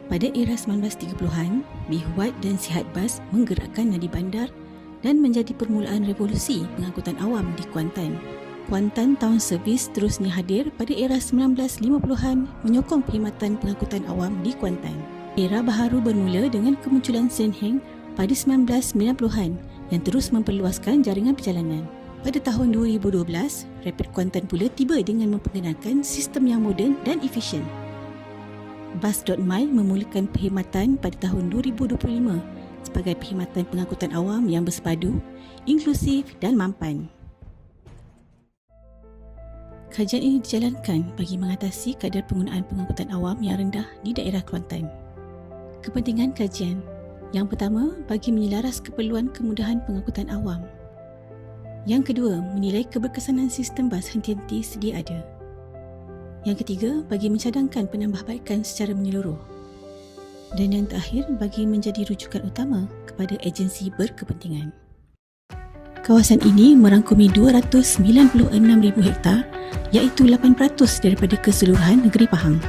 Pada era 1930-an, Bihwat dan Sihat Bas menggerakkan nadi bandar dan menjadi permulaan revolusi pengangkutan awam di Kuantan. Kuantan Town Service terusnya hadir pada era 1950-an menyokong perkhidmatan pengangkutan awam di Kuantan. Era baharu bermula dengan kemunculan Sen Heng pada 1990-an yang terus memperluaskan jaringan perjalanan. Pada tahun 2012, Rapid Kuantan pula tiba dengan memperkenalkan sistem yang moden dan efisien. Bus.my memulakan perkhidmatan pada tahun 2025 sebagai perkhidmatan pengangkutan awam yang bersepadu, inklusif dan mampan. Kajian ini dijalankan bagi mengatasi kadar penggunaan pengangkutan awam yang rendah di daerah Kuantan. Kepentingan kajian: yang pertama, bagi menyelaras keperluan kemudahan pengangkutan awam. Yang kedua, menilai keberkesanan sistem bas henti-henti sedia ada. Yang ketiga, bagi mencadangkan penambahbaikan secara menyeluruh. Dan yang terakhir, bagi menjadi rujukan utama kepada agensi berkepentingan. Kawasan ini merangkumi 296,000 hektar, iaitu 8% daripada keseluruhan negeri Pahang.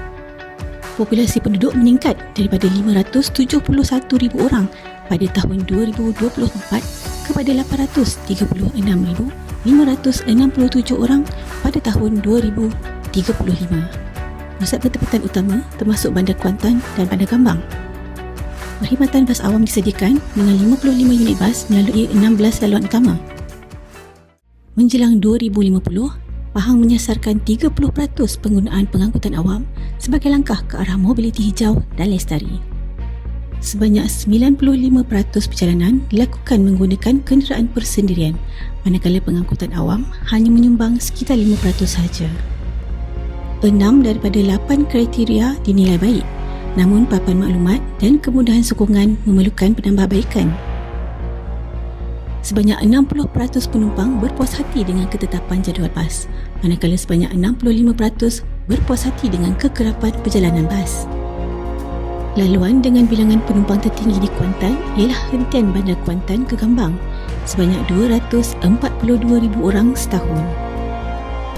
Populasi penduduk meningkat daripada 571,000 orang pada tahun 2024 kepada 836,567 orang pada tahun 2035. Pusat bertempatan utama termasuk Bandar Kuantan dan Bandar Gambang. Perkhidmatan bas awam disediakan dengan 55 unit bas melalui 16 laluan utama. Menjelang 2050, Pahang menyasarkan 30% penggunaan pengangkutan awam sebagai langkah ke arah mobiliti hijau dan lestari. Sebanyak 95% perjalanan dilakukan menggunakan kenderaan persendirian, manakala pengangkutan awam hanya menyumbang sekitar 5% sahaja. 6 daripada 8 kriteria dinilai baik, namun papan maklumat dan kemudahan sokongan memerlukan penambahbaikan. Sebanyak 60% penumpang berpuas hati dengan ketetapan jadual bas, manakala sebanyak 65% berpuas hati dengan kekerapan perjalanan bas. Laluan dengan bilangan penumpang tertinggi di Kuantan ialah hentian Bandar Kuantan ke Gambang sebanyak 242,000 orang setahun.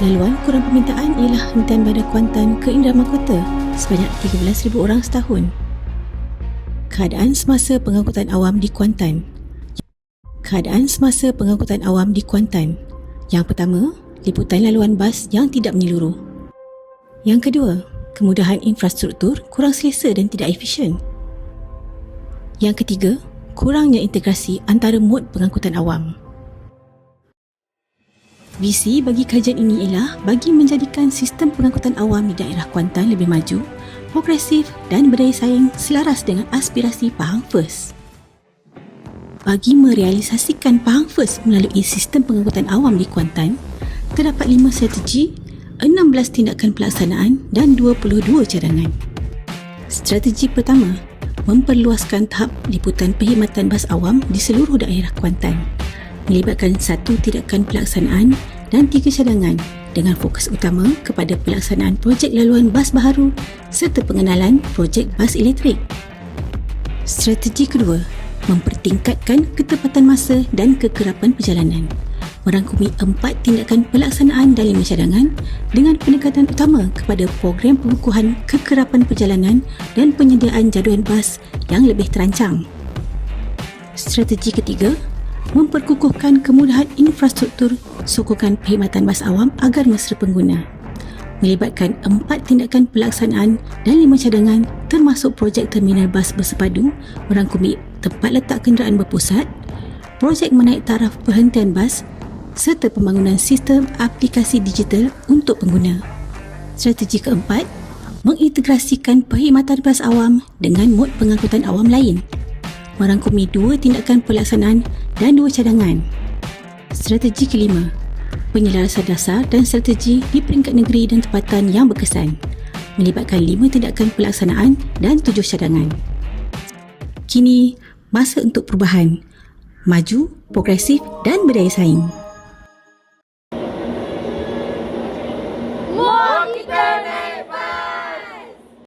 Laluan kurang permintaan ialah hentian Bandar Kuantan ke Indra Mahkota sebanyak 13,000 orang setahun. Keadaan semasa pengangkutan awam di Kuantan. Keadaan semasa pengangkutan awam di Kuantan. Yang pertama, liputan laluan bas yang tidak menyeluruh. Yang kedua, kemudahan infrastruktur kurang selesa dan tidak efisien. Yang ketiga, kurangnya integrasi antara mod pengangkutan awam. Visi bagi kajian ini ialah bagi menjadikan sistem pengangkutan awam di daerah Kuantan lebih maju, progresif dan berdaya saing selaras dengan aspirasi Pahang First. Bagi merealisasikan Pahang First melalui sistem pengangkutan awam di Kuantan, terdapat 5 strategi, 16 tindakan pelaksanaan dan 22 cadangan. Strategi pertama, memperluaskan tahap liputan perkhidmatan bas awam di seluruh daerah Kuantan, melibatkan 1 tindakan pelaksanaan dan 3 cadangan dengan fokus utama kepada pelaksanaan projek laluan bas baharu serta pengenalan projek bas elektrik. Strategi kedua, mempertingkatkan ketepatan masa dan kekerapan perjalanan, merangkumi 4 tindakan pelaksanaan dan 5 cadangan dengan penekanan utama kepada program pengukuhan kekerapan perjalanan dan penyediaan jadual bas yang lebih terancang. Strategi ketiga, memperkukuhkan kemudahan infrastruktur sokongan perkhidmatan bas awam agar mesra pengguna, melibatkan 4 tindakan pelaksanaan dan 5 cadangan termasuk projek terminal bas bersepadu merangkumi tempat letak kenderaan berpusat, projek menaik taraf perhentian bas serta pembangunan sistem aplikasi digital untuk pengguna. Strategi keempat, mengintegrasikan perkhidmatan bas awam dengan mod pengangkutan awam lain, merangkumi 2 tindakan pelaksanaan dan 2 cadangan. Strategi kelima, penyelarasan dasar dan strategi di peringkat negeri dan tempatan yang berkesan, melibatkan 5 tindakan pelaksanaan dan 7 cadangan. Kini, masa untuk perubahan, maju, progresif dan berdaya saing.